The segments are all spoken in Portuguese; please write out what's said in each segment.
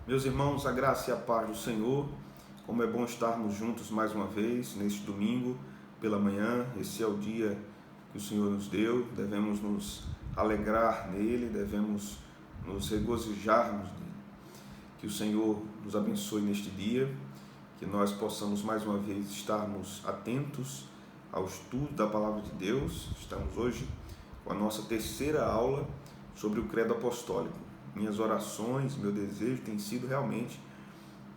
Meus irmãos, a graça e a paz do Senhor, como é bom estarmos juntos mais uma vez neste domingo pela manhã. Esse é o dia que o Senhor nos deu, devemos nos alegrar nele, devemos nos regozijarmos nele. Que o Senhor nos abençoe neste dia, que nós possamos mais uma vez estarmos atentos ao estudo da Palavra de Deus. Estamos hoje com a nossa terceira aula sobre o Credo Apostólico. Minhas orações, meu desejo tem sido realmente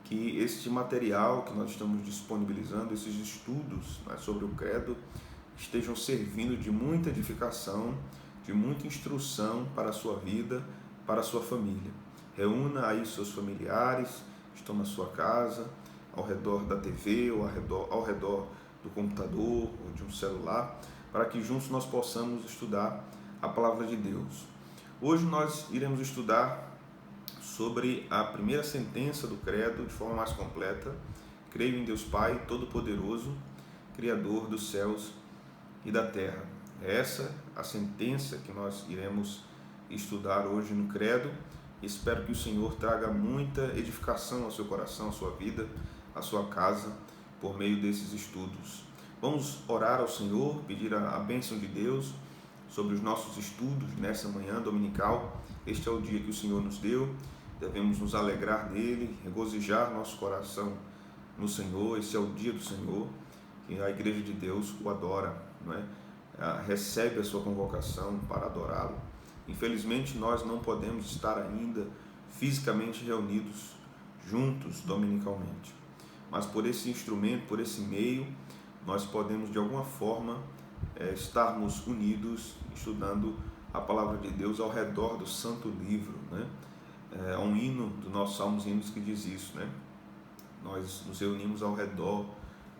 que este material que nós estamos disponibilizando, esses estudos, né, sobre o Credo, estejam servindo de muita edificação, de muita instrução para a sua vida, para a sua família. Reúna aí seus familiares, estão na sua casa, ao redor da TV ou ao redor do computador ou de um celular, para que juntos nós possamos estudar a Palavra de Deus. Hoje nós iremos estudar sobre a primeira sentença do Credo de forma mais completa. Creio em Deus Pai Todo-Poderoso, Criador dos céus e da terra. É essa a sentença que nós iremos estudar hoje no Credo. Espero que o Senhor traga muita edificação ao seu coração, à sua vida, à sua casa, por meio desses estudos. Vamos orar ao Senhor, pedir a bênção de Deus sobre os nossos estudos nessa manhã dominical. Este é o dia que o Senhor nos deu, devemos nos alegrar nele, regozijar nosso coração no Senhor. Esse é o dia do Senhor, que a Igreja de Deus o adora, não é? Recebe a sua convocação para adorá-lo. Infelizmente nós não podemos estar ainda fisicamente reunidos juntos dominicalmente, mas por esse instrumento, por esse meio, nós podemos de alguma forma estarmos unidos estudando a Palavra de Deus ao redor do Santo Livro, né? Há um hino do nosso Salmos e Hinos que diz isso, né? Nós nos reunimos ao redor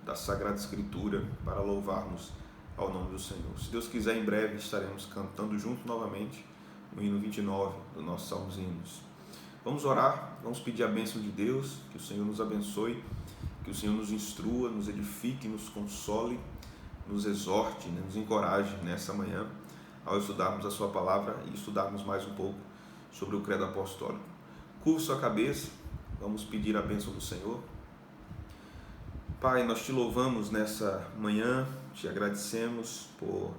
da Sagrada Escritura para louvarmos ao nome do Senhor. Se Deus quiser, em breve estaremos cantando juntos novamente o hino 29 do nosso Salmos e Hinos. Vamos orar, vamos pedir a bênção de Deus, que o Senhor nos abençoe, que o Senhor nos instrua, nos edifique, nos console, nos exorte, né, nos encoraje nessa manhã ao estudarmos a sua palavra e estudarmos mais um pouco sobre o Credo Apostólico. Curva sua cabeça, vamos pedir a bênção do Senhor. Pai, nós te louvamos nessa manhã, te agradecemos por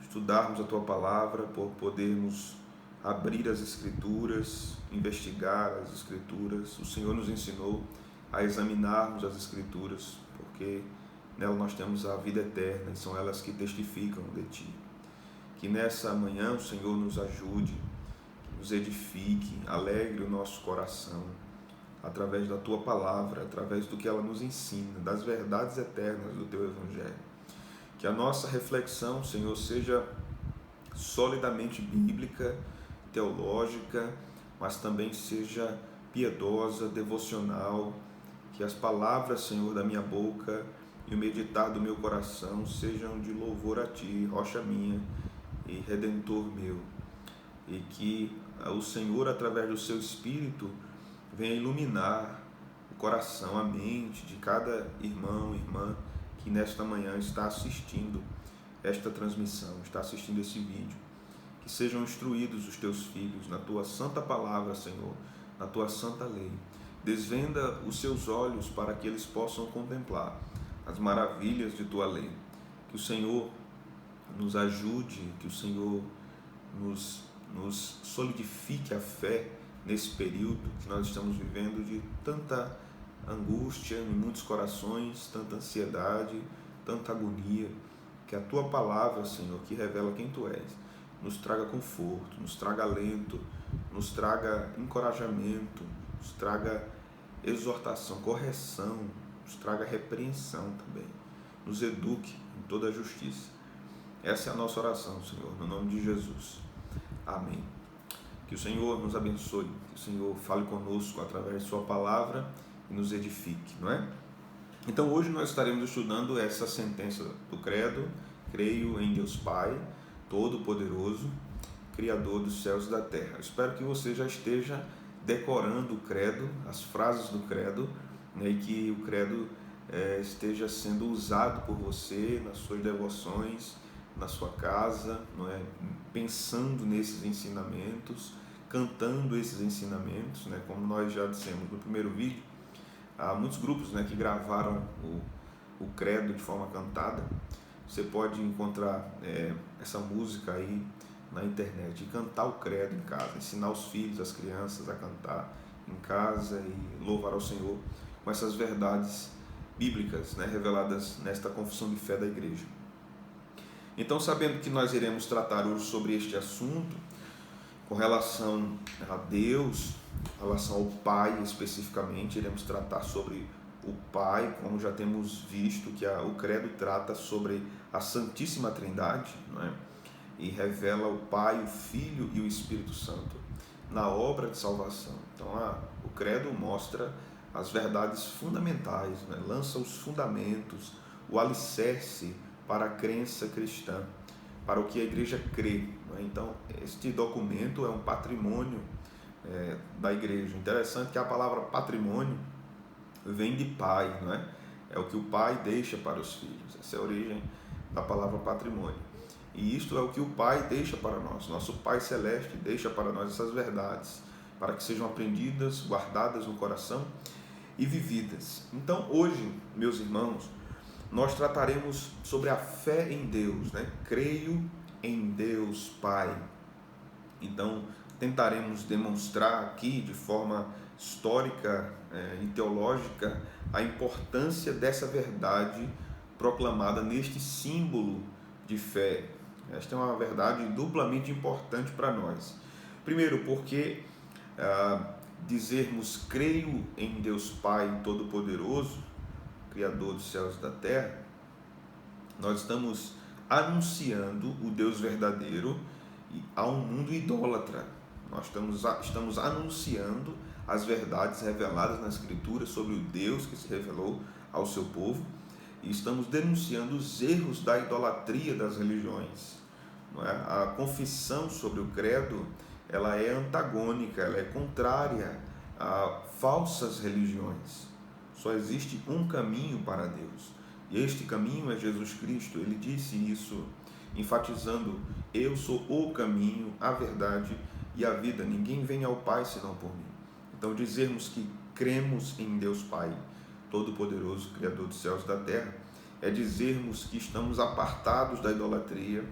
estudarmos a tua palavra, por podermos abrir as Escrituras, investigar as Escrituras. O Senhor nos ensinou a examinarmos as Escrituras, porque nela nós temos a vida eterna e são elas que testificam de Ti. Que nessa manhã o Senhor nos ajude, nos edifique, alegre o nosso coração, através da Tua Palavra, através do que ela nos ensina, das verdades eternas do Teu Evangelho. Que a nossa reflexão, Senhor, seja solidamente bíblica, teológica, mas também seja piedosa, devocional. Que as palavras, Senhor, da minha boca e o meditar do meu coração sejam de louvor a Ti, rocha minha e redentor meu. E que o Senhor, através do Seu Espírito, venha iluminar o coração, a mente de cada irmão e irmã que nesta manhã está assistindo esta transmissão, está assistindo esse vídeo. Que sejam instruídos os Teus filhos na Tua santa palavra, Senhor, na Tua santa lei. Desvenda os seus olhos para que eles possam contemplar as maravilhas de Tua lei. Que o Senhor nos ajude, que o Senhor nos solidifique a fé nesse período que nós estamos vivendo de tanta angústia em muitos corações, tanta ansiedade, tanta agonia. Que a Tua palavra, Senhor, que revela quem Tu és, nos traga conforto, nos traga alento, nos traga encorajamento, nos traga exortação, correção, nos traga repreensão também, nos eduque em toda a justiça. Essa é a nossa oração, Senhor, no nome de Jesus. Amém. Que o Senhor nos abençoe, que o Senhor fale conosco através de Sua palavra e nos edifique, não é? Então hoje nós estaremos estudando essa sentença do Credo. Creio em Deus Pai Todo-Poderoso, Criador dos céus e da terra. Eu espero que você já esteja decorando o Credo, as frases do Credo, né, e que o Credo esteja sendo usado por você nas suas devoções, na sua casa, não é? Pensando nesses ensinamentos, cantando esses ensinamentos, né? Como nós já dissemos no primeiro vídeo, há muitos grupos, né, que gravaram o credo de forma cantada. Você pode encontrar essa música aí na internet e cantar o credo em casa, ensinar os filhos, as crianças a cantar em casa e louvar ao Senhor com essas verdades bíblicas, né, reveladas nesta confissão de fé da igreja. Então, sabendo que nós iremos tratar hoje sobre este assunto, com relação a Deus, em relação ao Pai especificamente, iremos tratar sobre o Pai, como já temos visto que o credo trata sobre a Santíssima Trindade, não é? E revela o Pai, o Filho e o Espírito Santo na obra de salvação. Então, o credo mostra as verdades fundamentais, né? Lança os fundamentos, o alicerce para a crença cristã, para o que a igreja crê, não é? Então, este documento é um patrimônio da igreja. Interessante que a palavra patrimônio vem de pai, não é? É o que o pai deixa para os filhos. Essa é a origem da palavra patrimônio. E isto é o que o Pai deixa para nós. Nosso Pai Celeste deixa para nós essas verdades, para que sejam aprendidas, guardadas no coração e vividas. Então, hoje, meus irmãos, nós trataremos sobre a fé em Deus, né? Creio em Deus Pai. Então, tentaremos demonstrar aqui, de forma histórica e teológica, a importância dessa verdade proclamada neste símbolo de fé. Esta é uma verdade duplamente importante para nós. Primeiro, porque dizermos creio em Deus Pai Todo-Poderoso, Criador dos céus e da terra, nós estamos anunciando o Deus verdadeiro a um mundo idólatra. Nós estamos anunciando as verdades reveladas na Escritura sobre o Deus que se revelou ao seu povo, e estamos denunciando os erros da idolatria das religiões. Não é? A confissão sobre o credo, ela é antagônica, ela é contrária a falsas religiões. Só existe um caminho para Deus, e este caminho é Jesus Cristo. Ele disse isso, enfatizando: eu sou o caminho, a verdade e a vida. Ninguém vem ao Pai senão por mim. Então, dizermos que cremos em Deus Pai Todo-Poderoso, Criador dos céus e da terra, é dizermos que estamos apartados da idolatria,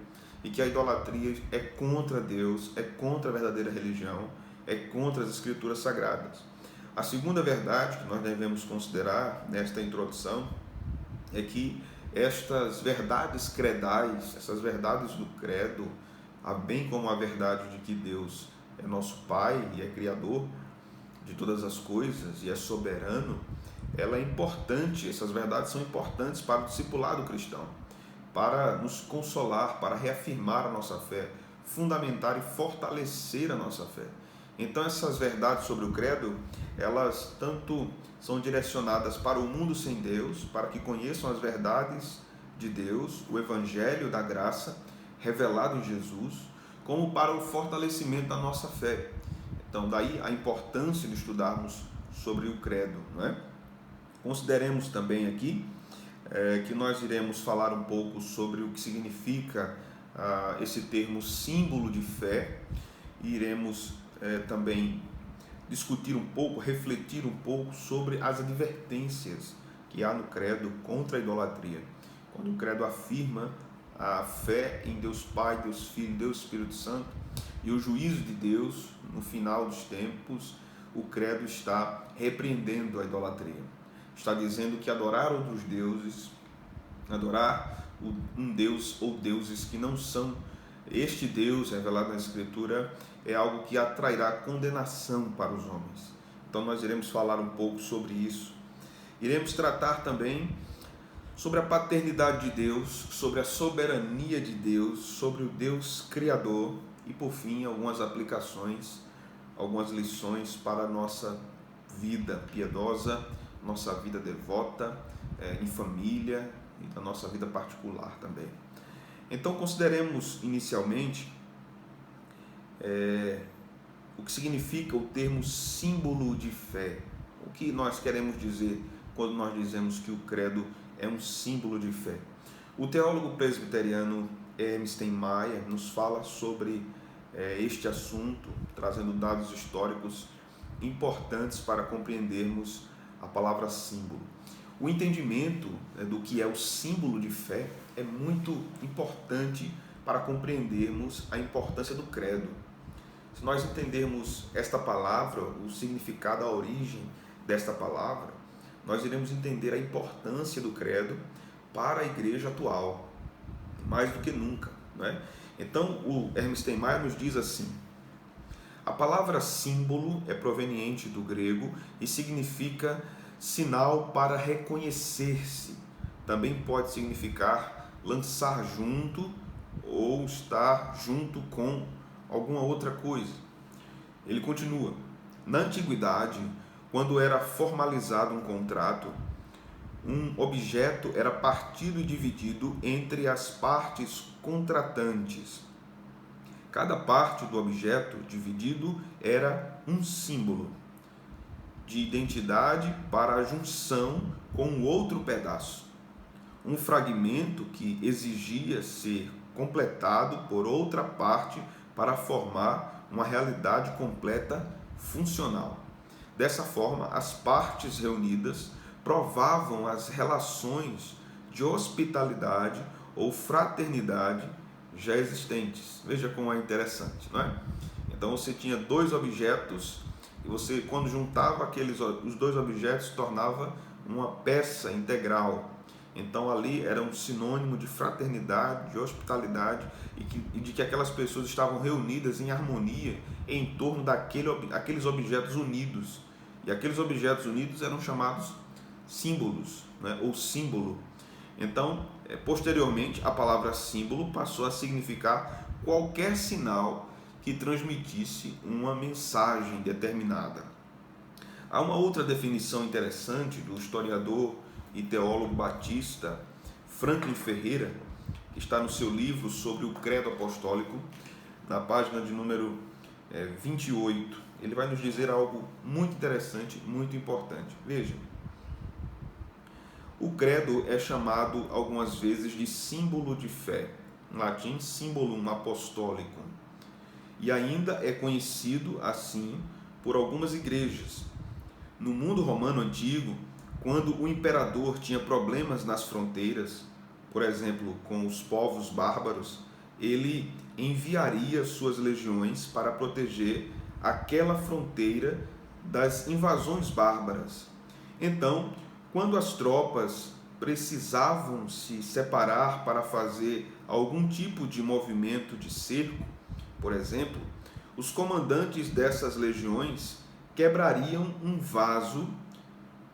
e que a idolatria é contra Deus, é contra a verdadeira religião, é contra as Escrituras Sagradas. A segunda verdade que nós devemos considerar nesta introdução é que estas verdades credais, essas verdades do credo, bem como a verdade de que Deus é nosso Pai e é Criador de todas as coisas e é soberano, ela é importante. Essas verdades são importantes para o discipulado cristão, para nos consolar, para reafirmar a nossa fé, fundamentar e fortalecer a nossa fé. Então, essas verdades sobre o credo, elas tanto são direcionadas para o mundo sem Deus, para que conheçam as verdades de Deus, o Evangelho da graça revelado em Jesus, como para o fortalecimento da nossa fé. Então, daí a importância de estudarmos sobre o credo, não é? Consideremos também aqui que nós iremos falar um pouco sobre o que significa esse termo símbolo de fé, e iremos também discutir um pouco, refletir um pouco sobre as advertências que há no credo contra a idolatria. Quando o credo afirma a fé em Deus Pai, Deus Filho, Deus Espírito Santo e o juízo de Deus no final dos tempos, o credo está repreendendo a idolatria. Está dizendo que adorar outros deuses, adorar um Deus ou deuses que não são este Deus revelado na Escritura, é algo que atrairá condenação para os homens. Então nós iremos falar um pouco sobre isso. Iremos tratar também sobre a paternidade de Deus, sobre a soberania de Deus, sobre o Deus Criador e, por fim, algumas aplicações, algumas lições para a nossa vida piedosa, nossa vida devota, em família e da nossa vida particular também. Então, consideremos inicialmente o que significa o termo símbolo de fé. O que nós queremos dizer quando nós dizemos que o credo é um símbolo de fé? O teólogo presbiteriano E.M. Steinmeier nos fala sobre este assunto, trazendo dados históricos importantes para compreendermos a palavra símbolo. O entendimento do que é o símbolo de fé é muito importante para compreendermos a importância do credo. Se nós entendermos esta palavra, o significado, a origem desta palavra, nós iremos entender a importância do credo para a igreja atual, mais do que nunca, né? Então, o Hermes Steinmeier nos diz assim: a palavra símbolo é proveniente do grego e significa sinal para reconhecer-se. Também pode significar lançar junto ou estar junto com alguma outra coisa. Ele continua: na antiguidade, quando era formalizado um contrato, um objeto era partido e dividido entre as partes contratantes. Cada parte do objeto dividido era um símbolo de identidade para a junção com o outro pedaço. Um fragmento que exigia ser completado por outra parte para formar uma realidade completa funcional. Dessa forma, as partes reunidas provavam as relações de hospitalidade ou fraternidade já existentes. Veja como é interessante, não é? Então você tinha dois objetos e você, quando juntava os dois objetos, tornava uma peça integral. Então ali era um sinônimo de fraternidade, de hospitalidade e de que aquelas pessoas estavam reunidas em harmonia em torno daqueles objetos unidos. E aqueles objetos unidos eram chamados símbolos, né? Ou símbolo. Então, posteriormente, a palavra símbolo passou a significar qualquer sinal que transmitisse uma mensagem determinada. Há uma outra definição interessante do historiador e teólogo batista Franklin Ferreira, que está no seu livro sobre o credo apostólico, na página de número 28. Ele vai nos dizer algo muito interessante, muito importante. Veja, o credo é chamado algumas vezes de símbolo de fé, em latim symbolum apostolicum, e ainda é conhecido assim por algumas igrejas. No mundo romano antigo, quando o imperador tinha problemas nas fronteiras, por exemplo, com os povos bárbaros, ele enviaria suas legiões para proteger aquela fronteira das invasões bárbaras. Então, quando as tropas precisavam se separar para fazer algum tipo de movimento de cerco, por exemplo, os comandantes dessas legiões quebrariam um vaso,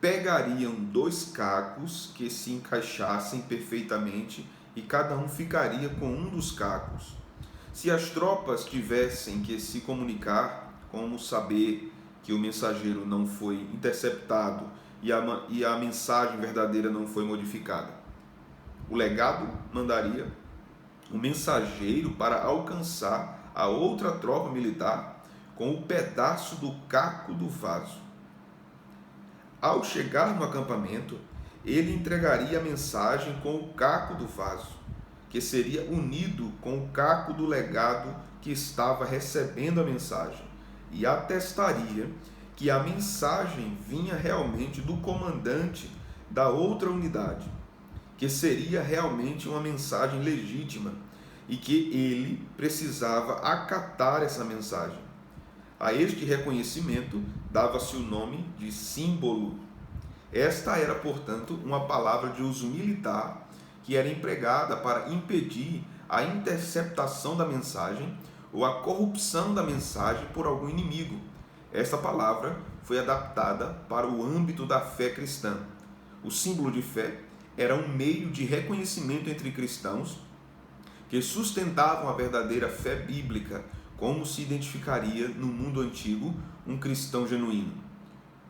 pegariam dois cacos que se encaixassem perfeitamente e cada um ficaria com um dos cacos. Se as tropas tivessem que se comunicar, como saber que o mensageiro não foi interceptado e a mensagem verdadeira não foi modificada? O legado mandaria o mensageiro para alcançar a outra tropa militar com o pedaço do caco do vaso. Ao chegar no acampamento, ele entregaria a mensagem com o caco do vaso, que seria unido com o caco do legado que estava recebendo a mensagem, e atestaria que a mensagem vinha realmente do comandante da outra unidade, que seria realmente uma mensagem legítima e que ele precisava acatar essa mensagem. A este reconhecimento dava-se o nome de símbolo. Esta era, portanto, uma palavra de uso militar que era empregada para impedir a interceptação da mensagem ou a corrupção da mensagem por algum inimigo. Esta palavra foi adaptada para o âmbito da fé cristã. O símbolo de fé era um meio de reconhecimento entre cristãos que sustentavam a verdadeira fé bíblica, como se identificaria no mundo antigo um cristão genuíno.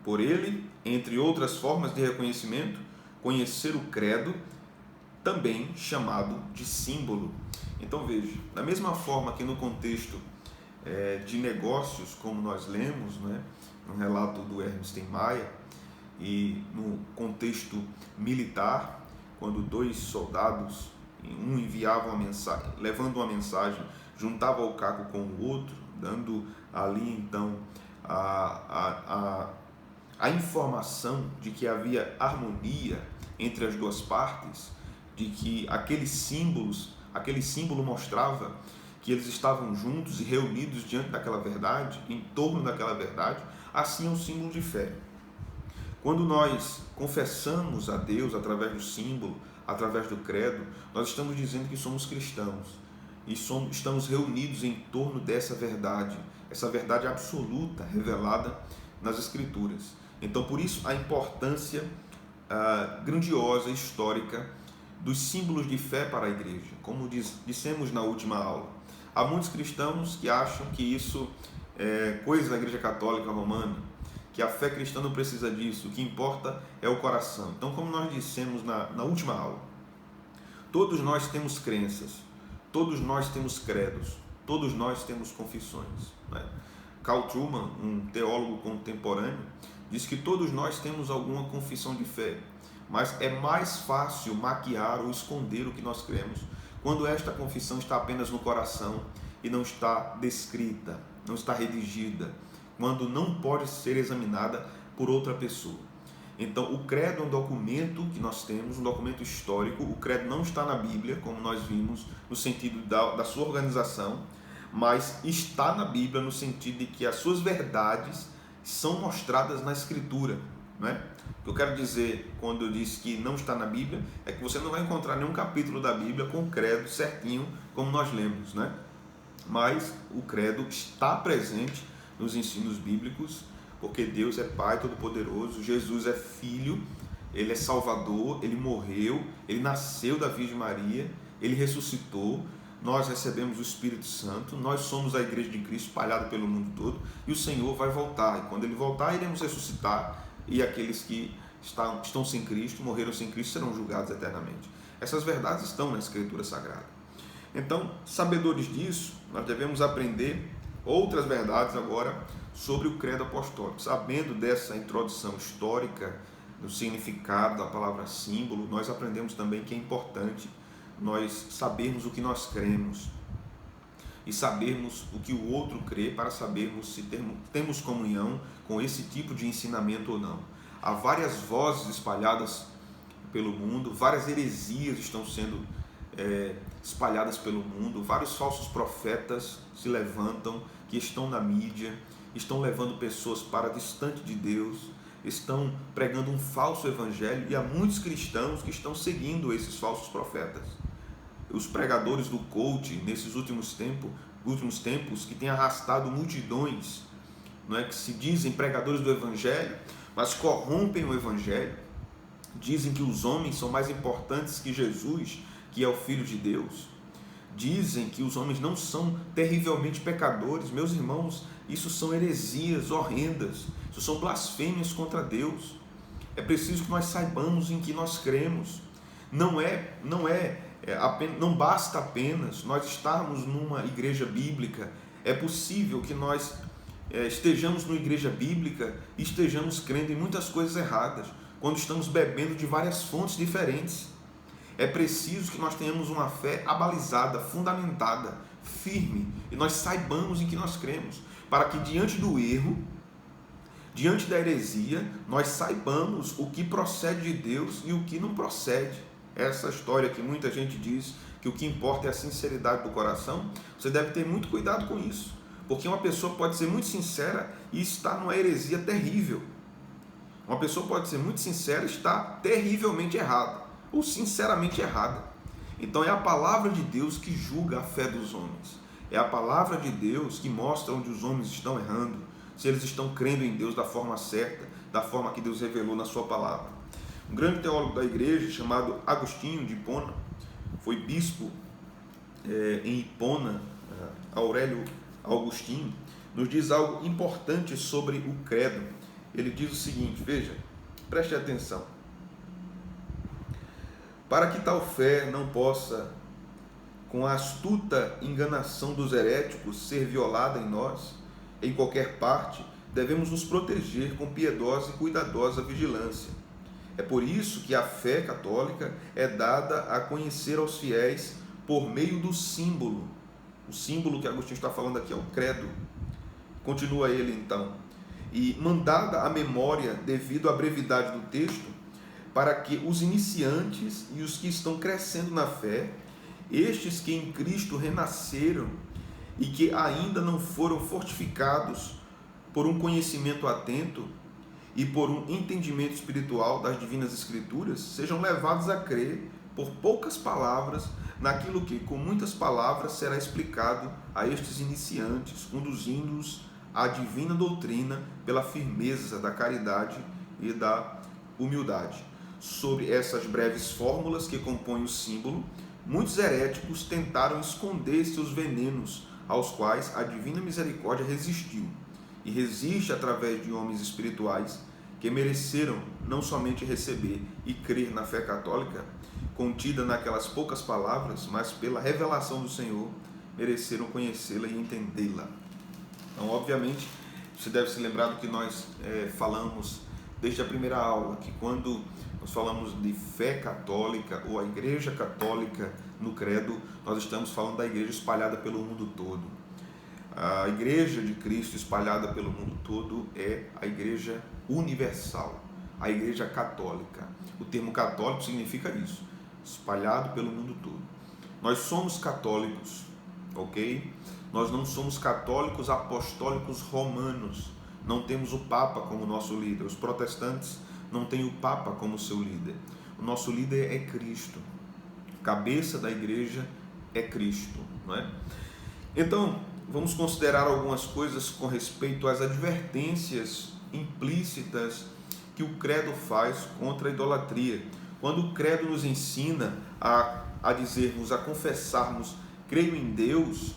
Por ele, entre outras formas de reconhecimento, conhecer o credo, também chamado de símbolo. Então veja, da mesma forma que no contexto de negócios, como nós lemos, né, no relato do Hermes Steinmeier, e no contexto militar, quando dois soldados, um enviava uma mensagem, levando uma mensagem juntava o caco com o outro, dando ali então a informação de que havia harmonia entre as duas partes, de que aquele símbolo mostrava que eles estavam juntos e reunidos diante daquela verdade, em torno daquela verdade. Assim é um símbolo de fé. Quando nós confessamos a Deus através do símbolo, através do credo, nós estamos dizendo que somos cristãos e estamos reunidos em torno dessa verdade, essa verdade absoluta revelada nas Escrituras. Então, por isso, a importância grandiosa, histórica, dos símbolos de fé para a igreja. Como dissemos na última aula, há muitos cristãos que acham que isso é coisa da Igreja Católica Romana, que a fé cristã não precisa disso, o que importa é o coração. Então, como nós dissemos na última aula, todos nós temos crenças, todos nós temos credos, todos nós temos confissões, né? Carl Trueman, um teólogo contemporâneo, diz que todos nós temos alguma confissão de fé, mas é mais fácil maquiar ou esconder o que nós cremos quando esta confissão está apenas no coração e não está descrita, não está redigida, quando não pode ser examinada por outra pessoa. Então, o credo é um documento que nós temos, um documento histórico. O credo não está na Bíblia, como nós vimos, no sentido da sua organização, mas está na Bíblia no sentido de que as suas verdades são mostradas na Escritura, não é? O que eu quero dizer quando eu disse que não está na Bíblia é que você não vai encontrar nenhum capítulo da Bíblia com o credo certinho como nós lemos, né? Mas o credo está presente nos ensinos bíblicos, porque Deus é Pai Todo-Poderoso, Jesus é Filho, Ele é Salvador, Ele morreu, Ele nasceu da Virgem Maria, Ele ressuscitou, nós recebemos o Espírito Santo, nós somos a Igreja de Cristo espalhada pelo mundo todo, e o Senhor vai voltar, e quando Ele voltar, iremos ressuscitar, e aqueles que estão sem Cristo, morreram sem Cristo, serão julgados eternamente. Essas verdades estão na Escritura Sagrada. Então, sabedores disso, nós devemos aprender outras verdades agora sobre o credo apostólico. Sabendo dessa introdução histórica, do significado da palavra símbolo, nós aprendemos também que é importante nós sabermos o que nós cremos e sabermos o que o outro crê para sabermos se temos comunhão com esse tipo de ensinamento ou não. Há várias vozes espalhadas pelo mundo, várias heresias estão sendo espalhadas pelo mundo, vários falsos profetas se levantam, que estão na mídia, estão levando pessoas para distante de Deus, estão pregando um falso evangelho, e há muitos cristãos que estão seguindo esses falsos profetas. Os pregadores do coaching nesses últimos tempos que têm arrastado multidões, não é, que se dizem pregadores do evangelho, mas corrompem o evangelho, dizem que os homens são mais importantes que Jesus, que é o Filho de Deus, dizem que os homens não são terrivelmente pecadores. Meus irmãos, isso são heresias horrendas, isso são blasfêmias contra Deus. É preciso que nós saibamos em que nós cremos. Não basta apenas nós estarmos numa igreja bíblica. É possível que nós estejamos numa igreja bíblica e estejamos crendo em muitas coisas erradas, quando estamos bebendo de várias fontes diferentes. É preciso que nós tenhamos uma fé abalizada, fundamentada, firme, e nós saibamos em que nós cremos, para que diante do erro, diante da heresia, nós saibamos o que procede de Deus e o que não procede. Essa história que muita gente diz que o que importa é a sinceridade do coração, você deve ter muito cuidado com isso, porque uma pessoa pode ser muito sincera e estar numa heresia terrível. Uma pessoa pode ser muito sincera e estar terrivelmente errada, ou sinceramente errada. Então é a palavra de Deus que julga a fé dos homens. É a palavra de Deus que mostra onde os homens estão errando, se eles estão crendo em Deus da forma certa, da forma que Deus revelou na sua palavra. Um grande teólogo da igreja chamado Agostinho de Hipona, foi bispo em Hipona, Aurélio Agostinho, nos diz algo importante sobre o credo. Ele diz o seguinte, veja, preste atenção. Para que tal fé não possa, com a astuta enganação dos heréticos, ser violada em nós, em qualquer parte, devemos nos proteger com piedosa e cuidadosa vigilância. É por isso que a fé católica é dada a conhecer aos fiéis por meio do símbolo, O símbolo que Agostinho está falando aqui é o credo. Continua ele então. E mandada a memória devido à brevidade do texto, para que os iniciantes e os que estão crescendo na fé, estes que em Cristo renasceram e que ainda não foram fortificados por um conhecimento atento e por um entendimento espiritual das divinas escrituras, sejam levados a crer por poucas palavras naquilo que com muitas palavras será explicado a estes iniciantes, conduzindo-os à divina doutrina pela firmeza da caridade e da humildade. Sobre essas breves fórmulas que compõem o símbolo, muitos heréticos tentaram esconder seus venenos, aos quais a divina misericórdia resistiu, e resiste através de homens espirituais que mereceram não somente receber e crer na fé católica, contida naquelas poucas palavras, mas pela revelação do Senhor, mereceram conhecê-la e entendê-la. Então, obviamente, você deve se lembrar do que nós falamos desde a primeira aula, que quando nós falamos de fé católica ou a Igreja Católica no credo, nós estamos falando da Igreja espalhada pelo mundo todo. A Igreja de Cristo espalhada pelo mundo todo é a Igreja universal, a Igreja Católica. O termo católico significa isso, espalhado pelo mundo todo. Nós somos católicos, ok? Nós não somos católicos apostólicos romanos, não temos o Papa como nosso líder. Os protestantes não têm o Papa como seu líder. O nosso líder é Cristo, a cabeça da igreja é Cristo, não é? Então, vamos considerar algumas coisas com respeito às advertências implícitas que o credo faz contra a idolatria. Quando o credo nos ensina a dizermos, a confessarmos, creio em Deus,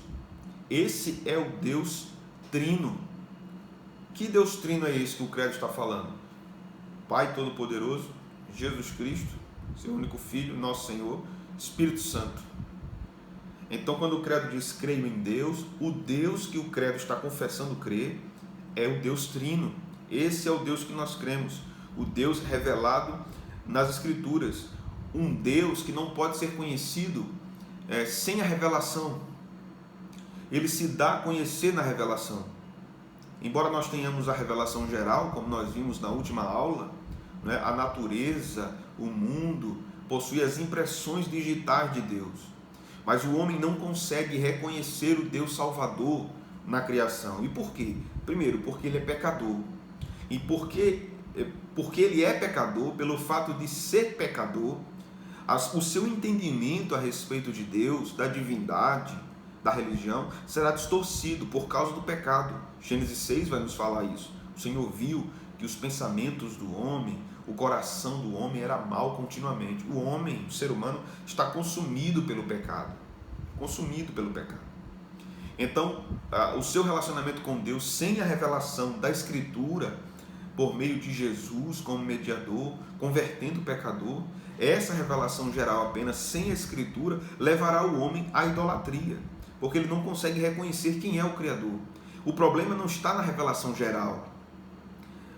esse é o Deus trino. Que Deus trino é esse que o credo está falando? Pai Todo-Poderoso, Jesus Cristo, seu único Filho, nosso Senhor, Espírito Santo. Então, quando o credo diz creio em Deus, o Deus que o credo está confessando crer é o Deus trino. Esse é o Deus que nós cremos, o Deus revelado nas Escrituras, um Deus que não pode ser conhecido sem a revelação. Ele se dá a conhecer na revelação. Embora nós tenhamos a revelação geral, como nós vimos na última aula, né, a natureza, o mundo, possui as impressões digitais de Deus. Mas o homem não consegue reconhecer o Deus Salvador na criação. E por quê? Primeiro, porque ele é pecador. E porque ele é pecador, pelo fato de ser pecador, o seu entendimento a respeito de Deus, da divindade, da religião, será distorcido por causa do pecado. Gênesis 6 vai nos falar isso. O Senhor viu que os pensamentos do homem, o coração do homem era mau continuamente. O homem, o ser humano, está consumido pelo pecado. Consumido pelo pecado. Então, o seu relacionamento com Deus, sem a revelação da Escritura, por meio de Jesus como mediador, convertendo o pecador, essa revelação geral apenas sem a Escritura, levará o homem à idolatria, porque ele não consegue reconhecer quem é o Criador. O problema não está na revelação geral.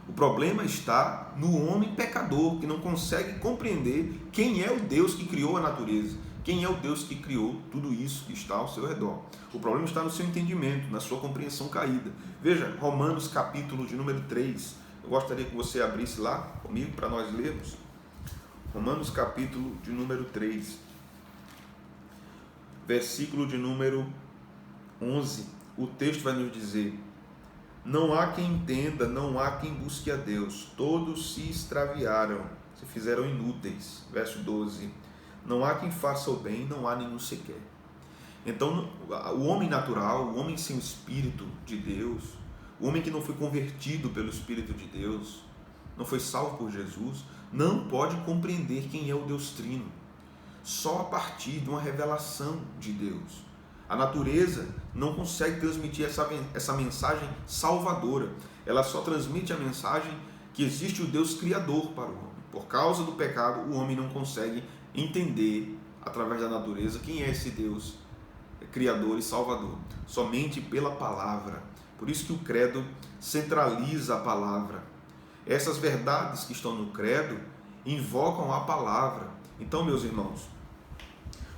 O problema está no homem pecador, que não consegue compreender quem é o Deus que criou a natureza, quem é o Deus que criou tudo isso que está ao seu redor. O problema está no seu entendimento, na sua compreensão caída. Veja, Romanos capítulo de número 3. Eu gostaria que você abrisse lá comigo para nós lermos. Romanos capítulo de número 3. Versículo de número 11. O texto vai nos dizer: não há quem entenda, não há quem busque a Deus, todos se extraviaram, se fizeram inúteis. Verso 12, não há quem faça o bem, não há nenhum sequer. Então, o homem natural, o homem sem o Espírito de Deus, o homem que não foi convertido pelo Espírito de Deus, não foi salvo por Jesus, não pode compreender quem é o Deus trino, só a partir de uma revelação de Deus. A natureza não consegue transmitir essa mensagem salvadora. Ela só transmite a mensagem que existe o Deus criador para o homem. Por causa do pecado, o homem não consegue entender, através da natureza, quem é esse Deus criador e salvador. Somente pela palavra. Por isso que o credo centraliza a palavra. Essas verdades que estão no credo invocam a palavra. Então, meus irmãos,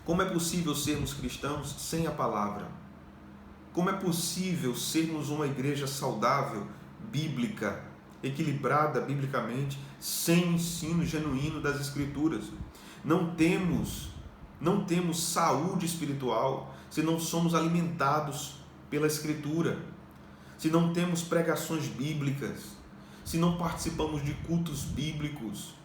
como é possível sermos cristãos sem a palavra? Como é possível sermos uma igreja saudável, bíblica, equilibrada biblicamente, sem o ensino genuíno das Escrituras? Não temos saúde espiritual se não somos alimentados pela Escritura, se não temos pregações bíblicas, se não participamos de cultos bíblicos,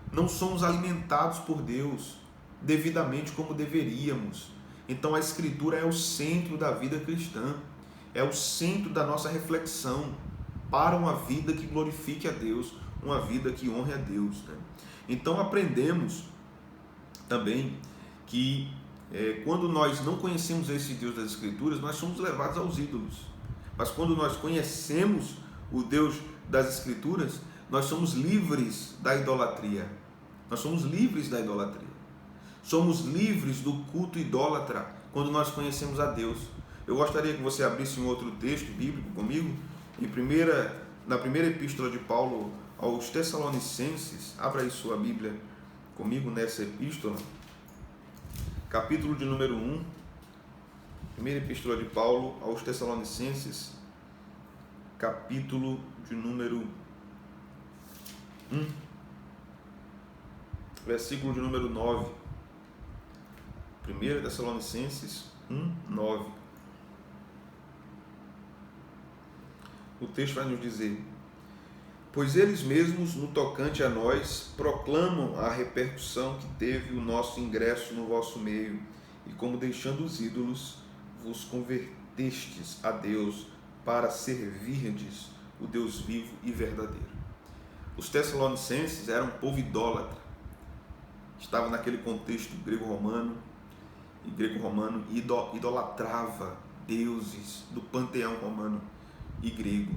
não somos alimentados por Deus devidamente como deveríamos. Então a Escritura é o centro da vida cristã, é o centro da nossa reflexão para uma vida que glorifique a Deus, uma vida que honre a Deus, né? Então aprendemos também que quando nós não conhecemos esse Deus das Escrituras, nós somos levados aos ídolos. Mas quando nós conhecemos o Deus das Escrituras, nós somos livres da idolatria. Nós somos livres da idolatria. Somos livres do culto idólatra quando nós conhecemos a Deus. Eu gostaria que você abrisse um outro texto bíblico comigo, na primeira epístola de Paulo aos Tessalonicenses. Abra aí sua Bíblia comigo nessa epístola, capítulo de número 1, primeira epístola de Paulo aos Tessalonicenses, capítulo de número 1, versículo de número 9. 1 Tessalonicenses 1, 9. O texto vai nos dizer: pois eles mesmos, no tocante a nós, proclamam a repercussão que teve o nosso ingresso no vosso meio, e como deixando os ídolos, vos convertestes a Deus para servirdes o Deus vivo e verdadeiro. Os Tessalonicenses eram um povo idólatra, estava naquele contexto grego-romano, e grego-romano idolatrava deuses do panteão romano e grego.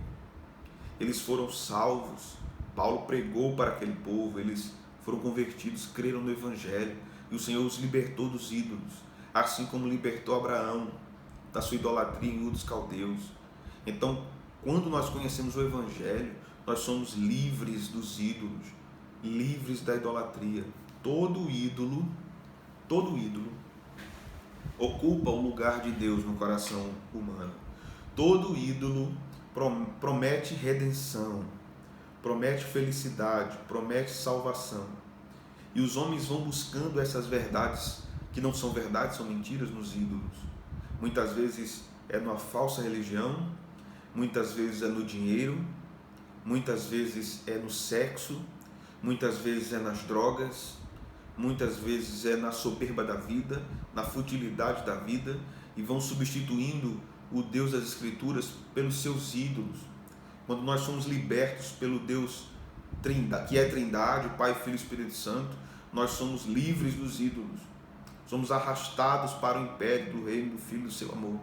Eles foram salvos, Paulo pregou para aquele povo, eles foram convertidos, creram no Evangelho, e o Senhor os libertou dos ídolos, assim como libertou Abraão da sua idolatria em Ur dos Caldeus. Então, quando nós conhecemos o Evangelho, nós somos livres dos ídolos, livres da idolatria. Todo ídolo ocupa o lugar de Deus no coração humano. Todo ídolo promete redenção, promete felicidade, promete salvação. E os homens vão buscando essas verdades, que não são verdades, são mentiras nos ídolos. Muitas vezes é numa falsa religião, muitas vezes é no dinheiro, muitas vezes é no sexo, muitas vezes é nas drogas, muitas vezes é na soberba da vida, na futilidade da vida, e vão substituindo o Deus das Escrituras pelos seus ídolos. Quando nós somos libertos pelo Deus que é Trindade, Pai, Filho e Espírito Santo, nós somos livres dos ídolos, somos arrastados para o império do reino do Filho do seu amor.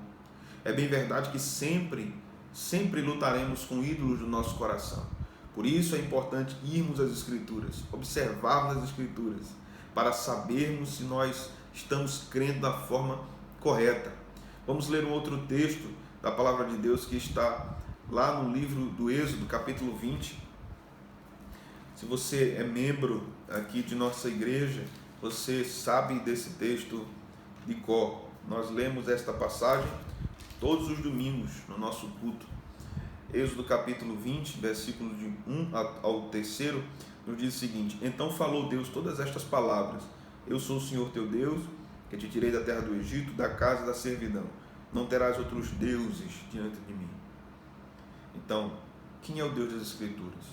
É bem verdade que sempre lutaremos com ídolos do nosso coração. Por isso é importante irmos às Escrituras, observarmos as Escrituras, para sabermos se nós estamos crendo da forma correta. Vamos ler um outro texto da Palavra de Deus que está lá no livro do Êxodo, capítulo 20. Se você é membro aqui de nossa igreja, você sabe desse texto de cor. Nós lemos esta passagem todos os domingos no nosso culto. Êxodo capítulo 20, versículo de 1 ao 3, nos diz o seguinte: então falou Deus todas estas palavras: eu sou o Senhor teu Deus, que te tirei da terra do Egito, da casa da servidão. Não terás outros deuses diante de mim. Então, quem é o Deus das Escrituras?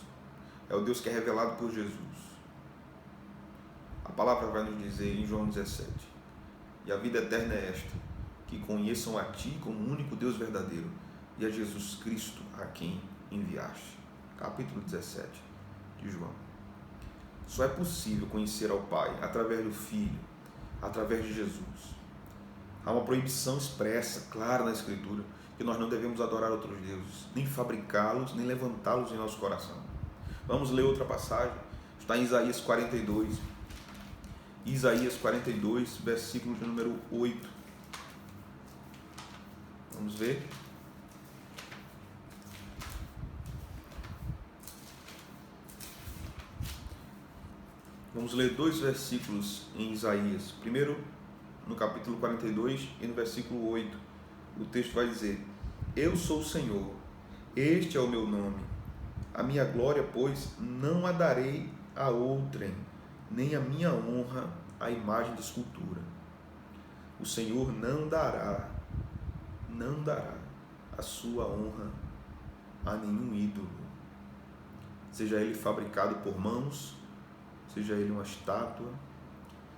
É o Deus que é revelado por Jesus. A palavra vai nos dizer em João 17: e a vida eterna é esta, que conheçam a ti como o único Deus verdadeiro, e a Jesus Cristo a quem enviaste. Capítulo 17 de João. Só é possível conhecer ao Pai através do Filho, através de Jesus. Há uma proibição expressa, clara na Escritura, que nós não devemos adorar outros deuses, nem fabricá-los, nem levantá-los em nosso coração. Vamos ler outra passagem, está em Isaías 42. Isaías 42, versículo de número 8. Vamos ver. Vamos ler dois versículos em Isaías. Primeiro, no capítulo 42 e no versículo 8. o texto vai dizer: eu sou o Senhor, este é o meu nome, a minha glória, pois, não a darei a outrem, nem a minha honra à imagem de escultura. O Senhor não dará a sua honra a nenhum ídolo, seja ele fabricado por mãos, seja ele uma estátua,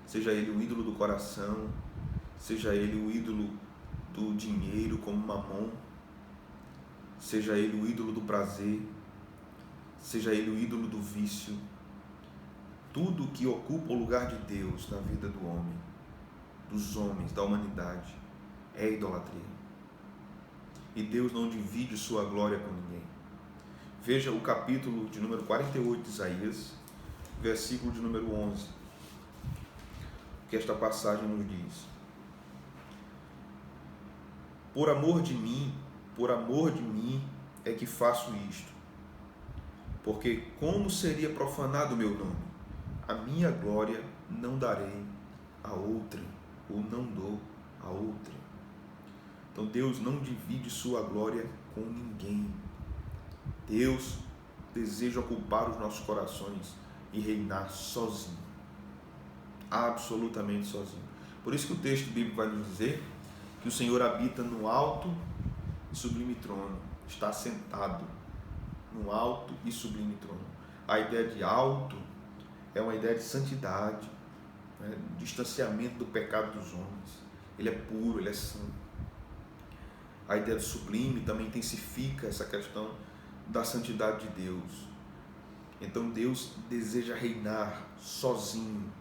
seja ele o ídolo do coração, seja ele o ídolo do dinheiro como Mamon, seja ele o ídolo do prazer, seja ele o ídolo do vício. Tudo que ocupa o lugar de Deus na vida do homem, dos homens, da humanidade, é idolatria. E Deus não divide sua glória com ninguém. Veja o capítulo de número 48 de Isaías, versículo de número 11, que esta passagem nos diz: por amor de mim é que faço isto, porque como seria profanado o meu nome? A minha glória não darei a outrem, ou não dou a outrem. Então Deus não divide sua glória com ninguém. Deus deseja ocupar os nossos corações e reinar sozinho, absolutamente sozinho. Por isso que o texto bíblico vai nos dizer que o Senhor habita no alto e sublime trono, está sentado no alto e sublime trono. A ideia de alto é uma ideia de santidade, né? Distanciamento do pecado dos homens. Ele é puro, ele é santo. A ideia de sublime também intensifica essa questão da santidade de Deus. Então Deus deseja reinar sozinho,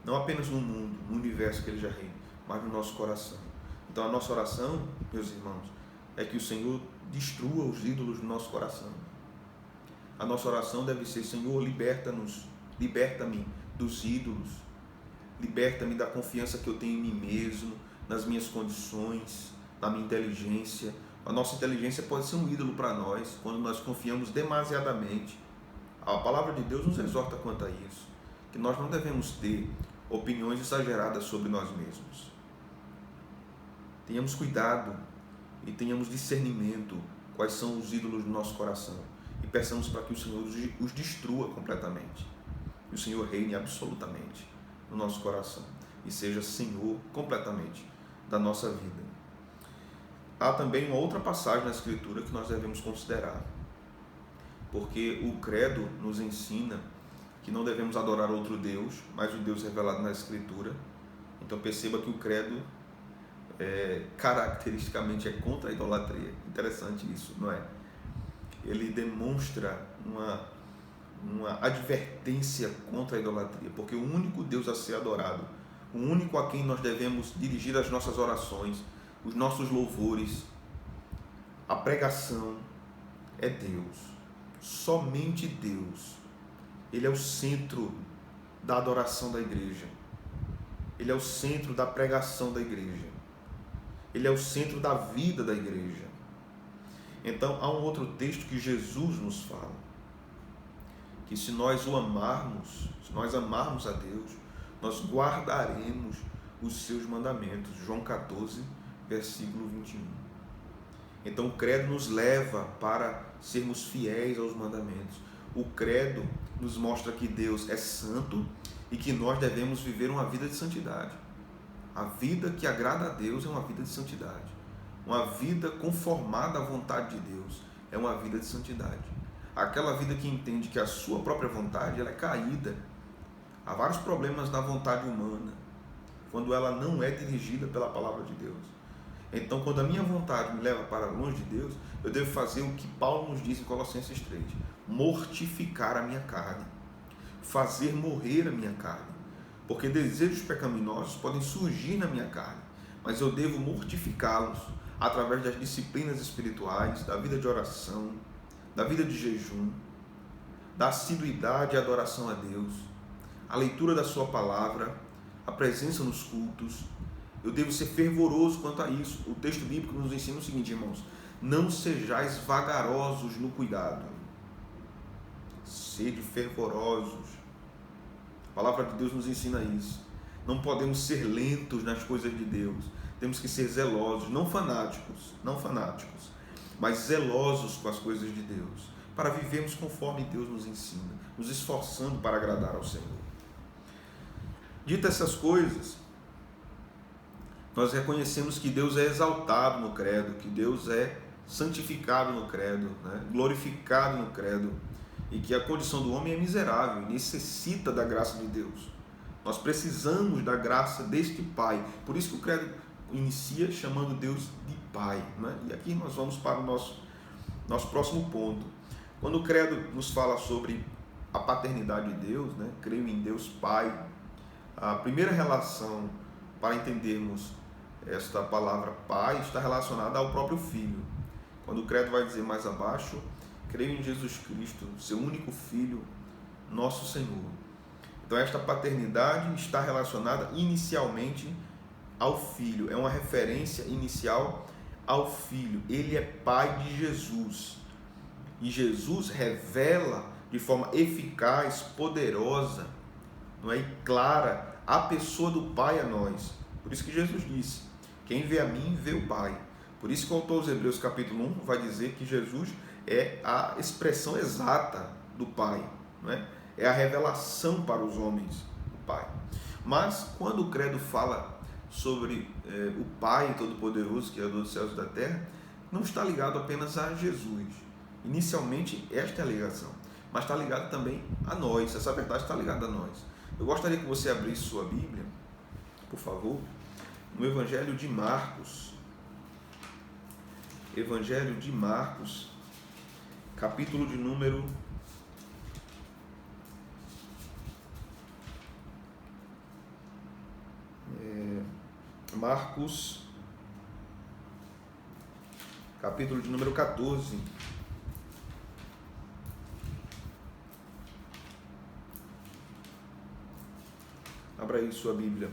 não apenas no mundo, no universo que Ele já reina, mas no nosso coração. Então a nossa oração, meus irmãos, é que o Senhor destrua os ídolos do nosso coração. A nossa oração deve ser: Senhor, liberta-me dos ídolos, liberta-me da confiança que eu tenho em mim mesmo, nas minhas condições, na minha inteligência. A nossa inteligência pode ser um ídolo para nós quando nós confiamos demasiadamente. A palavra de Deus nos exorta quanto a isso, que nós não devemos ter opiniões exageradas sobre nós mesmos. Tenhamos cuidado e tenhamos discernimento quais são os ídolos do nosso coração e peçamos para que o Senhor os destrua completamente, que o Senhor reine absolutamente no nosso coração e seja Senhor completamente da nossa vida. Há também uma outra passagem na Escritura que nós devemos considerar, porque o credo nos ensina que não devemos adorar outro Deus, mas o Deus revelado na Escritura. Então perceba que o credo caracteristicamente é contra a idolatria. Interessante isso, não é? Ele demonstra uma advertência contra a idolatria, porque o único Deus a ser adorado, o único a quem nós devemos dirigir as nossas orações, os nossos louvores, a pregação, é Deus, somente Deus. Ele é o centro da adoração da igreja, Ele é o centro da pregação da igreja, Ele é o centro da vida da igreja. Então há um outro texto que Jesus nos fala, que se nós o amarmos, se nós amarmos a Deus, nós guardaremos os seus mandamentos. João 14, versículo 21. Então o credo nos leva para sermos fiéis aos mandamentos. O credo nos mostra que Deus é santo e que nós devemos viver uma vida de santidade. A vida que agrada a Deus é uma vida de santidade. Uma vida conformada à vontade de Deus é uma vida de santidade. Aquela vida que entende que a sua própria vontade ela é caída. Há vários problemas na vontade humana, quando ela não é dirigida pela palavra de Deus. Então, quando a minha vontade me leva para longe de Deus, eu devo fazer o que Paulo nos diz em Colossenses 3, mortificar a minha carne, fazer morrer a minha carne, porque desejos pecaminosos podem surgir na minha carne, mas eu devo mortificá-los através das disciplinas espirituais, da vida de oração, da vida de jejum, da assiduidade e adoração a Deus, a leitura da sua palavra, a presença nos cultos. Eu devo ser fervoroso quanto a isso. O texto bíblico nos ensina o seguinte, irmãos: não sejais vagarosos no cuidado, sede fervorosos. A palavra de Deus nos ensina isso. Não podemos ser lentos nas coisas de Deus. temos que ser zelosos, não fanáticos, mas zelosos com as coisas de Deus, para vivermos conforme Deus nos ensina, nos esforçando para agradar ao Senhor. Dito essas coisas, nós reconhecemos que Deus é exaltado no credo, que Deus é santificado no credo, né? Glorificado no credo, e que a condição do homem é miserável, necessita da graça de Deus. Nós precisamos da graça deste Pai. Por isso que o credo inicia chamando Deus de Pai, né? E aqui nós vamos para o nosso próximo ponto. Quando o credo nos fala sobre a paternidade de Deus, né? Creio em Deus Pai. A primeira relação para entendermos esta palavra Pai está relacionada ao próprio Filho. Quando o credo vai dizer mais abaixo, creio em Jesus Cristo, seu único Filho, nosso Senhor. Então esta paternidade está relacionada inicialmente ao Filho, é uma referência inicial ao Filho. Ele é Pai de Jesus. E Jesus revela de forma eficaz, poderosa, não é? E clara a pessoa do Pai a nós. Por isso que Jesus disse: quem vê a mim, vê o Pai. Por isso que o autor aos Hebreus capítulo 1 vai dizer que Jesus é a expressão exata do Pai, não é? É a revelação para os homens do Pai. Mas quando o credo fala sobre o Pai Todo-Poderoso, Criador dos céus e da terra, não está ligado apenas a Jesus. Inicialmente esta é a ligação, mas está ligado também a nós. Essa verdade está ligada a nós. Eu gostaria que você abrisse sua Bíblia, por favor, no Evangelho de Marcos. Evangelho de Marcos, capítulo de número 14. Abra aí sua Bíblia.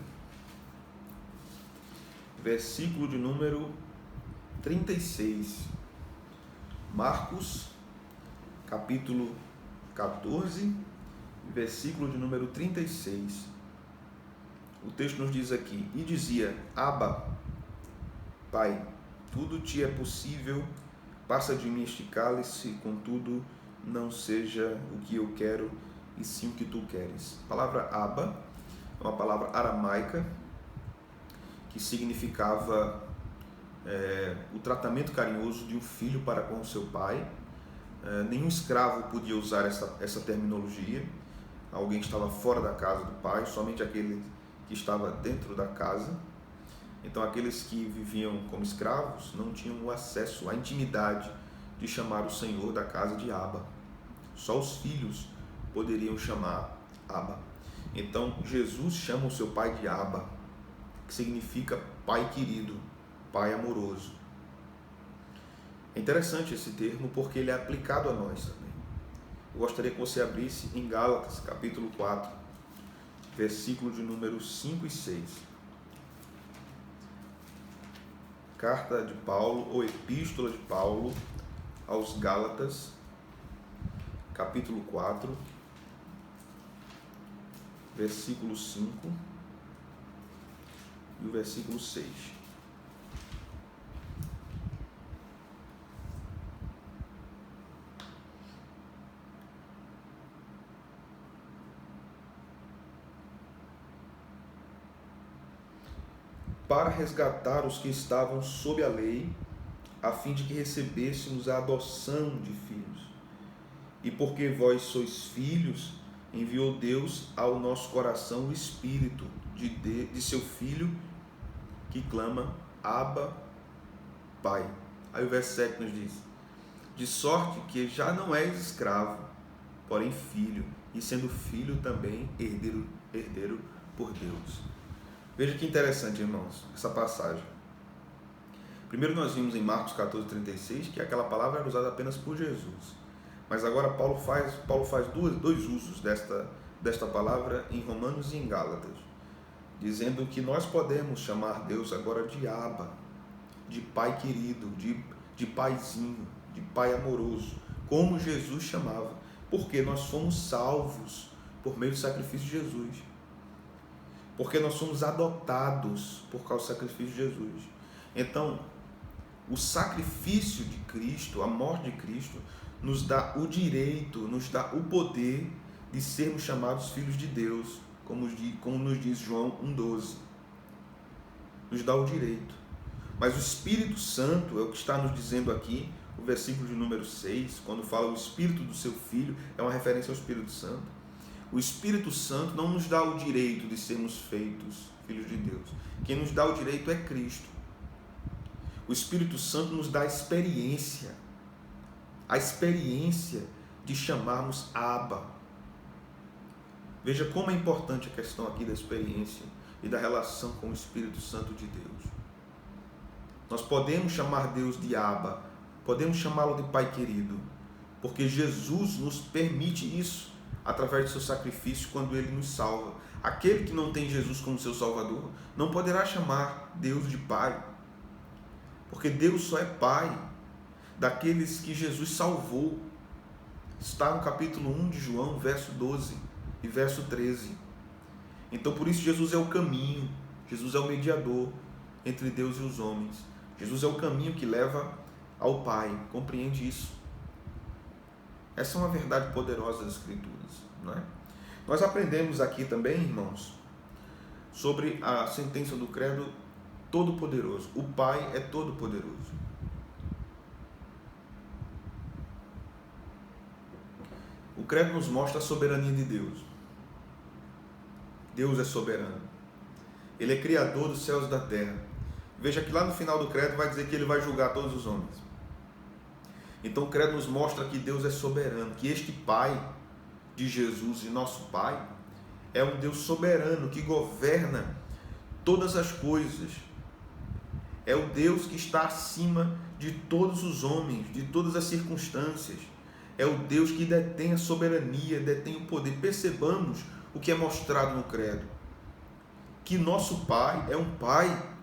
Versículo de número 36. Marcos, capítulo 14, versículo de número 36. O texto nos diz aqui: e dizia: Abba, Pai, tudo te é possível, passa de mim este cálice, contudo, não seja o que eu quero, e sim o que tu queres. A palavra Abba é uma palavra aramaica que significava o tratamento carinhoso de um filho para com o seu pai. Nenhum escravo podia usar essa terminologia, alguém que estava fora da casa do pai, somente aquele que estava dentro da casa. Então aqueles que viviam como escravos não tinham o acesso à intimidade de chamar o Senhor da casa de Abba. Só os filhos poderiam chamar Abba. Então Jesus chama o seu pai de Abba, que significa pai querido, pai amoroso. É interessante esse termo porque ele é aplicado a nós também. Eu gostaria que você abrisse em Gálatas, capítulo 4, versículo de número 5 e 6. Carta de Paulo, ou epístola de Paulo aos Gálatas, capítulo 4, versículo 5 e o versículo 6. Para resgatar os que estavam sob a lei, a fim de que recebêssemos a adoção de filhos. E porque vós sois filhos, enviou Deus ao nosso coração o Espírito de seu Filho, que clama: Abba, Pai. Aí o verso 7 nos diz: de sorte que já não és escravo, porém filho, e sendo filho também herdeiro por Deus. Veja que interessante, irmãos, essa passagem. Primeiro nós vimos em Marcos 14:36 que aquela palavra era usada apenas por Jesus. Mas agora Paulo faz dois usos desta palavra em Romanos e em Gálatas, dizendo que nós podemos chamar Deus agora de Abba, de Pai querido, de Paizinho, de Pai amoroso, como Jesus chamava, porque nós fomos salvos por meio do sacrifício de Jesus. porque nós somos adotados por causa do sacrifício de Jesus. Então, o sacrifício de Cristo, a morte de Cristo, nos dá o direito, nos dá o poder de sermos chamados filhos de Deus, como nos diz João 1,12. Nos dá o direito. Mas o Espírito Santo, é o que está nos dizendo aqui, o versículo de número 6, quando fala o Espírito do seu Filho, é uma referência ao Espírito Santo. O Espírito Santo não nos dá o direito de sermos feitos filhos de Deus. Quem nos dá o direito é Cristo. O Espírito Santo nos dá a experiência de chamarmos Abba. Veja como é importante a questão aqui da experiência e da relação com o Espírito Santo de Deus. Nós podemos chamar Deus de Abba, podemos chamá-lo de Pai querido, porque Jesus nos permite isso através do seu sacrifício quando Ele nos salva. Aquele que não tem Jesus como seu Salvador não poderá chamar Deus de Pai, porque Deus só é Pai daqueles que Jesus salvou. Está no capítulo 1 de João, verso 12 e verso 13. Então, por isso, Jesus é o caminho, Jesus é o mediador entre Deus e os homens. Jesus é o caminho que leva ao Pai. Compreende isso? Essa é uma verdade poderosa das Escrituras, não é? Nós aprendemos aqui também, irmãos, sobre a sentença do credo todo-poderoso. O Pai é todo-poderoso. O credo nos mostra a soberania de Deus. Deus é soberano. Ele é criador dos céus e da terra. Veja que lá no final do credo vai dizer que Ele vai julgar todos os homens. Então o credo nos mostra que Deus é soberano, que este Pai de Jesus e nosso Pai é um Deus soberano que governa todas as coisas. É o Deus que está acima de todos os homens, de todas as circunstâncias. É o Deus que detém a soberania, detém o poder. Percebamos o que é mostrado no credo. Que nosso Pai é um Pai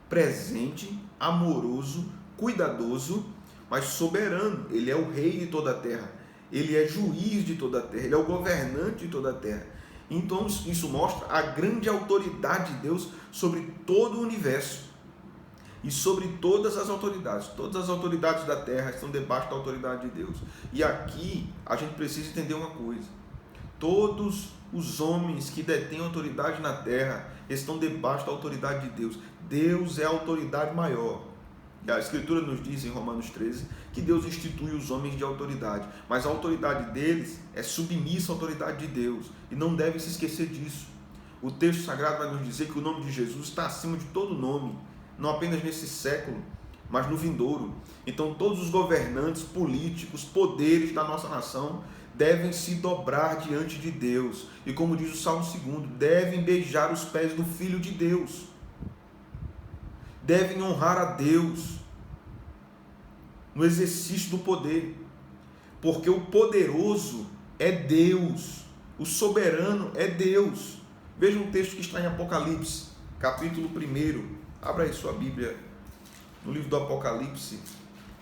presente, amoroso, cuidadoso, mas soberano. Ele é o Rei de toda a terra. Ele é juiz de toda a terra. Ele é o governante de toda a terra. Então isso mostra a grande autoridade de Deus sobre todo o universo e sobre todas as autoridades. Todas as autoridades da terra estão debaixo da autoridade de Deus. E aqui a gente precisa entender uma coisa. Todos os homens que detêm autoridade na terra estão debaixo da autoridade de Deus. Deus é a autoridade maior. E a Escritura nos diz em Romanos 13 que Deus institui os homens de autoridade, mas a autoridade deles é submissa à autoridade de Deus, e não devem se esquecer disso. O texto sagrado vai nos dizer que o nome de Jesus está acima de todo nome, não apenas nesse século, mas no vindouro. Então todos os governantes, políticos, poderes da nossa nação devem se dobrar diante de Deus, e como diz o Salmo 2, devem beijar os pés do Filho de Deus, devem honrar a Deus no exercício do poder, porque o poderoso é Deus, o soberano é Deus. Veja um texto que está em Apocalipse, capítulo 1, abra aí sua Bíblia, no livro do Apocalipse,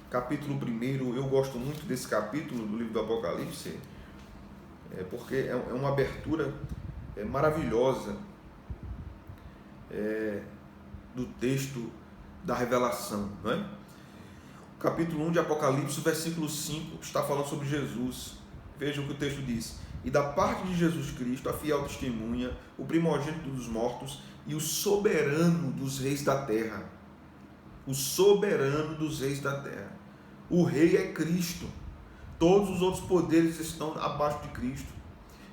capítulo 1, eu gosto muito desse capítulo do livro do Apocalipse, porque é uma abertura maravilhosa do texto da revelação, não é? Capítulo 1 de Apocalipse, versículo 5, está falando sobre Jesus. Veja o que o texto diz: e da parte de Jesus Cristo, a fiel testemunha, o primogênito dos mortos e o soberano dos reis da terra. O soberano dos reis da terra. O rei é Cristo. Todos os outros poderes estão abaixo de Cristo.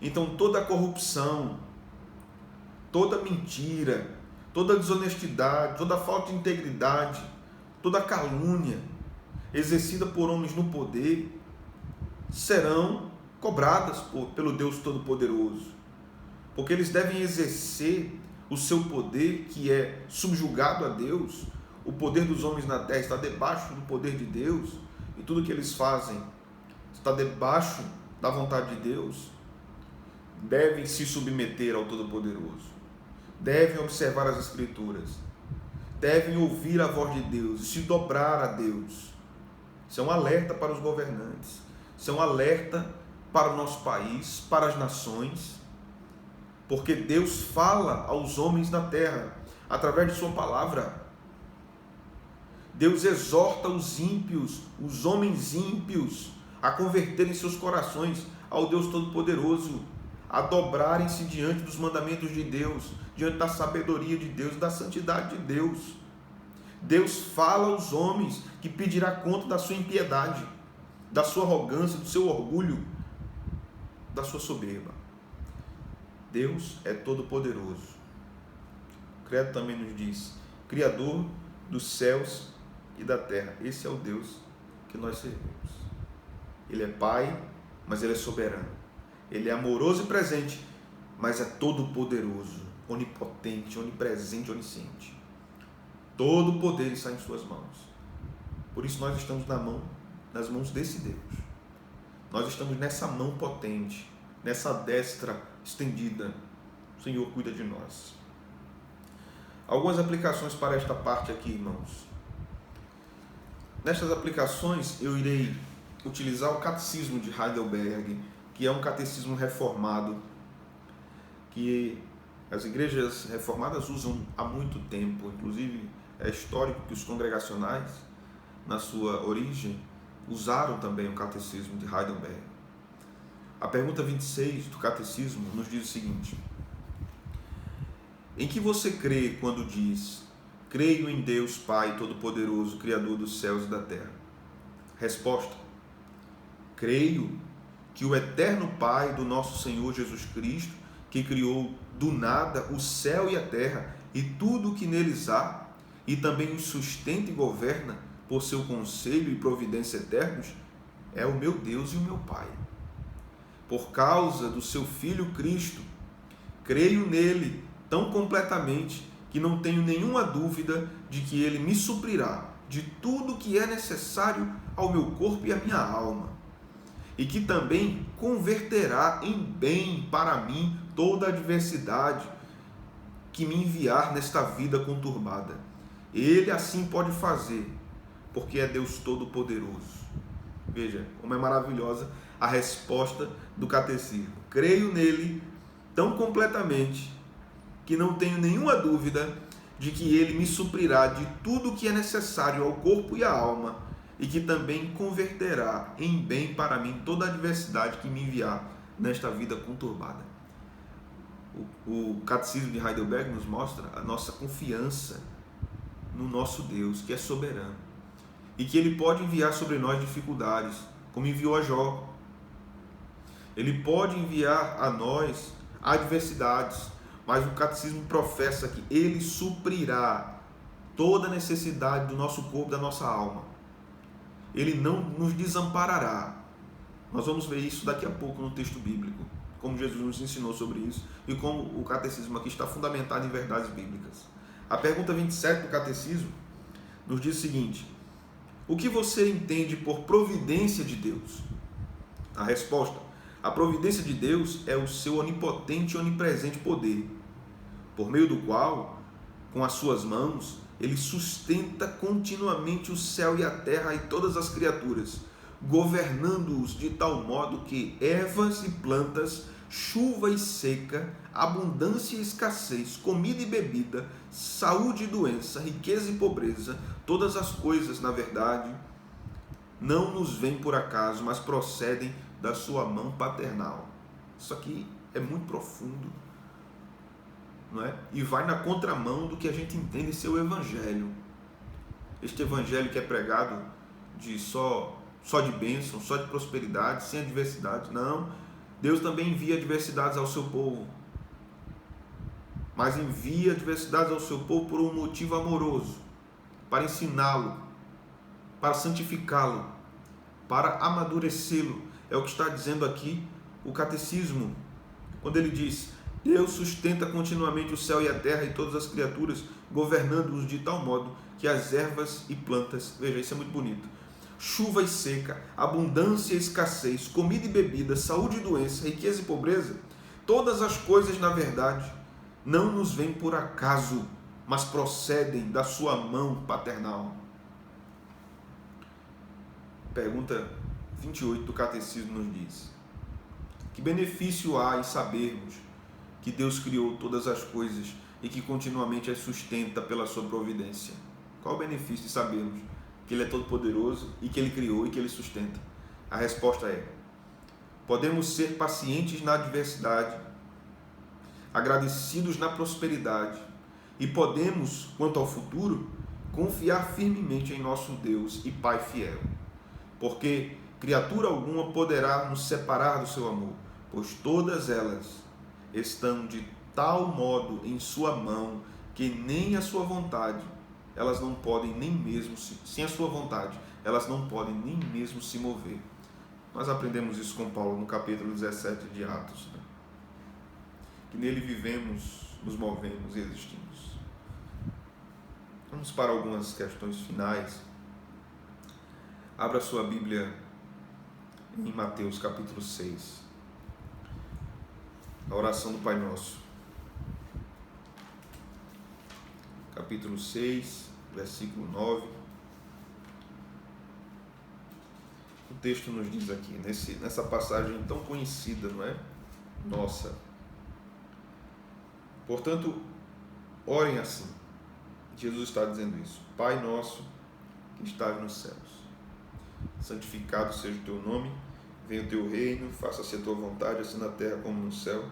Então toda corrupção, toda mentira, toda desonestidade, toda falta de integridade, toda calúnia exercida por homens no poder serão cobradas pelo Deus Todo-Poderoso, porque eles devem exercer o seu poder, que é subjugado a Deus. O poder dos homens na terra está debaixo do poder de Deus, e tudo que eles fazem está debaixo da vontade de Deus. Devem se submeter ao Todo-Poderoso, devem observar as Escrituras, devem ouvir a voz de Deus e se dobrar a Deus. Isso é um alerta para os governantes, isso é um alerta para o nosso país, para as nações, porque Deus fala aos homens na terra, através de sua palavra. Deus exorta os ímpios, os homens ímpios, a converterem seus corações ao Deus Todo-Poderoso, a dobrarem-se diante dos mandamentos de Deus, diante da sabedoria de Deus, da santidade de Deus. Deus fala aos homens que pedirá conta da sua impiedade, da sua arrogância, do seu orgulho, da sua soberba. Deus é todo-poderoso. O Credo também nos diz, Criador dos céus e da terra. Esse é o Deus que nós servimos. Ele é Pai, mas Ele é soberano. Ele é amoroso e presente, mas é todo-poderoso, onipotente, onipresente, onisciente. Todo o poder está em suas mãos. Por isso nós estamos nas mãos desse Deus. Nós estamos nessa mão potente, nessa destra estendida. O Senhor cuida de nós. Algumas aplicações para esta parte aqui, irmãos. Nestas aplicações eu irei utilizar o Catecismo de Heidelberg, que é um catecismo reformado, que as igrejas reformadas usam há muito tempo. Inclusive é histórico que os congregacionais, na sua origem, usaram também o Catecismo de Heidelberg. A pergunta 26 do Catecismo nos diz o seguinte: em que você crê quando diz, creio em Deus Pai Todo-Poderoso, Criador dos céus e da terra? Resposta: creio que o eterno Pai do nosso Senhor Jesus Cristo, que criou do nada o céu e a terra e tudo o que neles há, e também os sustenta e governa por seu conselho e providência eternos, é o meu Deus e o meu Pai. Por causa do seu Filho Cristo, creio nele tão completamente que não tenho nenhuma dúvida de que ele me suprirá de tudo que é necessário ao meu corpo e à minha alma, e que também converterá em bem para mim toda a adversidade que me enviar nesta vida conturbada. Ele assim pode fazer, porque é Deus Todo-Poderoso. Veja como é maravilhosa a resposta do catecismo. Creio nele tão completamente que não tenho nenhuma dúvida de que ele me suprirá de tudo o que é necessário ao corpo e à alma, e que também converterá em bem para mim toda a adversidade que me enviar nesta vida conturbada. O Catecismo de Heidelberg nos mostra a nossa confiança no nosso Deus, que é soberano, e que Ele pode enviar sobre nós dificuldades, como enviou a Jó. Ele pode enviar a nós adversidades, mas o Catecismo professa que Ele suprirá toda a necessidade do nosso corpo, da nossa alma. Ele não nos desamparará. Nós vamos ver isso daqui a pouco no texto bíblico, como Jesus nos ensinou sobre isso e como o catecismo aqui está fundamentado em verdades bíblicas. A pergunta 27 do catecismo nos diz o seguinte: o que você entende por providência de Deus? A resposta: a providência de Deus é o seu onipotente e onipresente poder, por meio do qual, com as suas mãos, Ele sustenta continuamente o céu e a terra e todas as criaturas, governando-os de tal modo que ervas e plantas, chuva e seca, abundância e escassez, comida e bebida, saúde e doença, riqueza e pobreza, todas as coisas, na verdade, não nos vêm por acaso, mas procedem da sua mão paternal. Isso aqui é muito profundo, não é? E vai na contramão do que a gente entende ser o Evangelho. Este Evangelho que é pregado de só de bênção, só de prosperidade, sem adversidade. Não, Deus também envia adversidades ao seu povo, mas envia adversidades ao seu povo por um motivo amoroso, para ensiná-lo, para santificá-lo, para amadurecê-lo. É o que está dizendo aqui o catecismo, quando ele diz: Deus sustenta continuamente o céu e a terra e todas as criaturas, governando-os de tal modo que as ervas e plantas, veja, isso é muito bonito, chuva e seca, abundância e escassez, comida e bebida, saúde e doença, riqueza e pobreza, todas as coisas, na verdade, não nos vêm por acaso, mas procedem da sua mão paternal. Pergunta 28 do Catecismo nos diz: que benefício há em sabermos que Deus criou todas as coisas e que continuamente as sustenta pela sua providência? Qual o benefício de sabermos que Ele é todo poderoso e que Ele criou e que Ele sustenta? A resposta é: podemos ser pacientes na adversidade, agradecidos na prosperidade, e podemos, quanto ao futuro, confiar firmemente em nosso Deus e Pai fiel, porque criatura alguma poderá nos separar do seu amor, pois todas elas estão de tal modo em sua mão que nem a sua vontade elas não podem nem mesmo, sem a sua vontade, elas não podem nem mesmo se mover. Nós aprendemos isso com Paulo no capítulo 17 de Atos, né? Que nele vivemos, nos movemos e existimos. Vamos para algumas questões finais. Abra sua Bíblia em Mateus capítulo 6. A oração do Pai Nosso. Capítulo 6, versículo 9. O texto nos diz aqui, nessa passagem tão conhecida, não é? Nossa. Portanto, orem assim. Jesus está dizendo isso. Pai nosso que estás nos céus, santificado seja o teu nome, venha o teu reino, faça-se a tua vontade, assim na terra como no céu.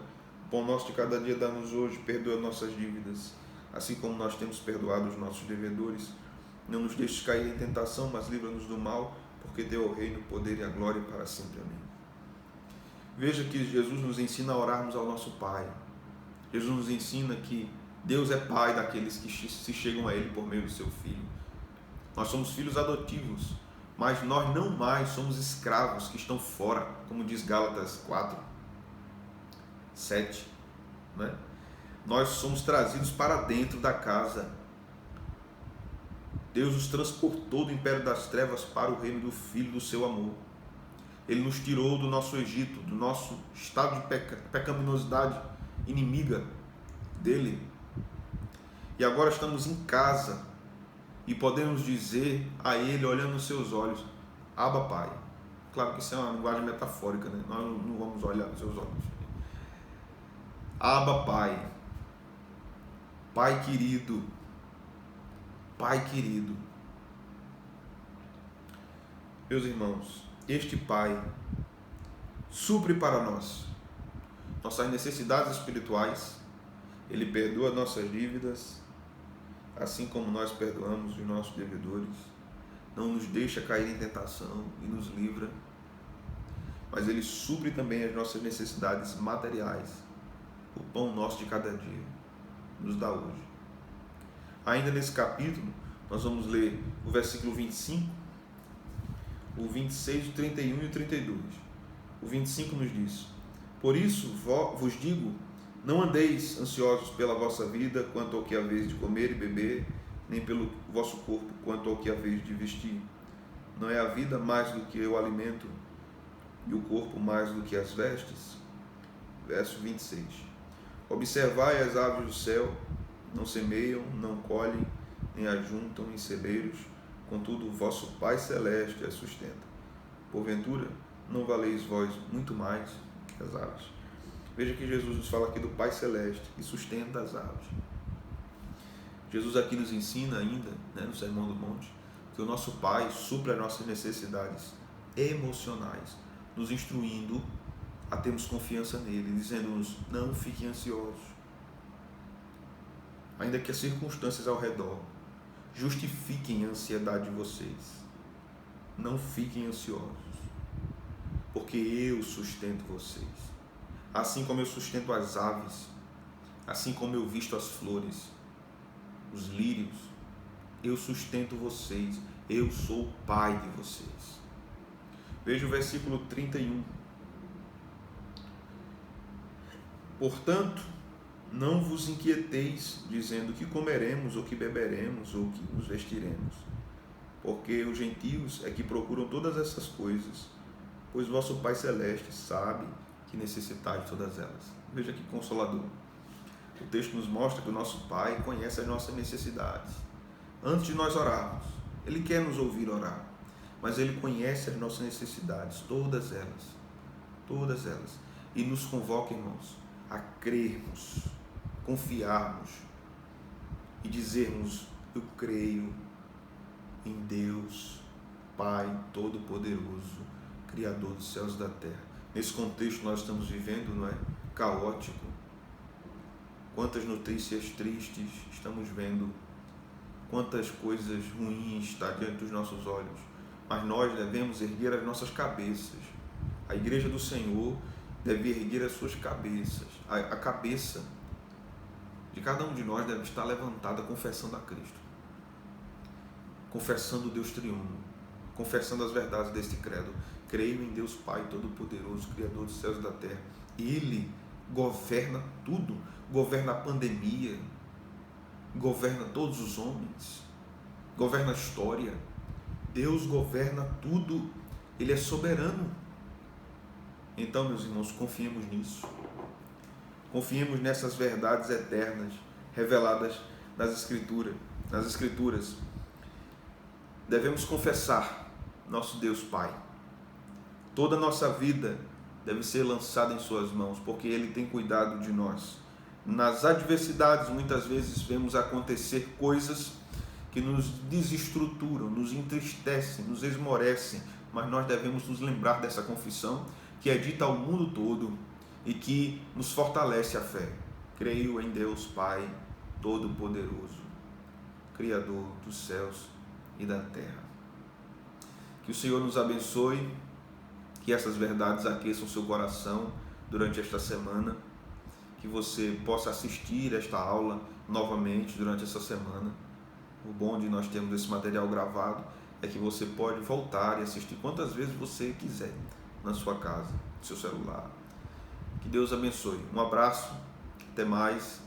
O pão nosso de cada dia dá-nos hoje, perdoa nossas dívidas, assim como nós temos perdoado os nossos devedores. Não nos deixes cair em tentação, mas livra-nos do mal, porque teu é o reino, o poder e a glória para sempre. Amém. Veja que Jesus nos ensina a orarmos ao nosso Pai. Jesus nos ensina que Deus é Pai daqueles que se chegam a Ele por meio do seu Filho. Nós somos filhos adotivos, mas nós não mais somos escravos que estão fora, como diz Gálatas 4, 7. Né? Nós somos trazidos para dentro da casa. Deus nos transportou do império das trevas para o reino do Filho do seu amor. Ele nos tirou do nosso Egito, do nosso estado de pecaminosidade inimiga dele. E agora estamos em casa e podemos dizer a Ele, olhando nos seus olhos: Abba, Pai. Claro que isso é uma linguagem metafórica, né? Nós não vamos olhar nos seus olhos. Abba, Pai. Pai querido. Pai querido. Meus irmãos, este Pai supre para nós nossas necessidades espirituais. Ele perdoa nossas dívidas, assim como nós perdoamos os nossos devedores. Não nos deixa cair em tentação e nos livra. Mas Ele supre também as nossas necessidades materiais. O pão nosso de cada dia nos dá hoje. Ainda nesse capítulo, nós vamos ler o versículo 25, o 26, o 31 e o 32. O 25 nos diz: por isso vos digo, não andeis ansiosos pela vossa vida, quanto ao que haveis de comer e beber, nem pelo vosso corpo, quanto ao que haveis de vestir. Não é a vida mais do que o alimento, e o corpo mais do que as vestes? Verso 26. Observai as aves do céu, não semeiam, não colhem, nem ajuntam em celeiros, contudo o vosso Pai Celeste as sustenta. Porventura, não valeis vós muito mais que as aves? Veja que Jesus nos fala aqui do Pai Celeste, que sustenta as aves. Jesus aqui nos ensina ainda, no Sermão do Monte, que o nosso Pai supre as nossas necessidades emocionais, nos instruindo a termos confiança nele, dizendo-nos: não fiquem ansiosos, ainda que as circunstâncias ao redor justifiquem a ansiedade de vocês. Não fiquem ansiosos, porque eu sustento vocês. Assim como eu sustento as aves, assim como eu visto as flores, os lírios, eu sustento vocês. Eu sou o Pai de vocês. Veja o versículo 31. Portanto, não vos inquieteis, dizendo que comeremos, ou que beberemos, ou que nos vestiremos. Porque os gentios é que procuram todas essas coisas, pois vosso Pai Celeste sabe que necessitais de todas elas. Veja que consolador. O texto nos mostra que o nosso Pai conhece as nossas necessidades. Antes de nós orarmos, Ele quer nos ouvir orar, mas Ele conhece as nossas necessidades, todas elas, e nos convoca, irmãos, a crermos, confiarmos e dizermos: eu creio em Deus, Pai Todo-Poderoso, Criador dos céus e da terra. Nesse contexto nós estamos vivendo, não é? Caótico. Quantas notícias tristes estamos vendo, quantas coisas ruins está diante dos nossos olhos, mas nós devemos erguer as nossas cabeças. A igreja do Senhor deve erguer as suas cabeças. A cabeça de cada um de nós deve estar levantada confessando a Cristo, confessando o Deus triuno, confessando as verdades deste credo. Creio em Deus Pai Todo-Poderoso, Criador dos céus e da terra. Ele governa tudo, governa a pandemia, governa todos os homens, governa a história. Deus governa tudo, Ele é soberano. Então, meus irmãos, confiemos nisso. Confiemos nessas verdades eternas reveladas nas Escrituras. Devemos confessar nosso Deus Pai. Toda a nossa vida deve ser lançada em suas mãos, porque Ele tem cuidado de nós. Nas adversidades, muitas vezes vemos acontecer coisas que nos desestruturam, nos entristecem, nos esmorecem, mas nós devemos nos lembrar dessa confissão que é dita ao mundo todo e que nos fortalece a fé. Creio em Deus Pai Todo-Poderoso, Criador dos céus e da terra. Que o Senhor nos abençoe, que essas verdades aqueçam seu coração durante esta semana, que você possa assistir esta aula novamente durante essa semana. O bom de nós termos esse material gravado é que você pode voltar e assistir quantas vezes você quiser, na sua casa, no seu celular. Que Deus abençoe. Um abraço, até mais.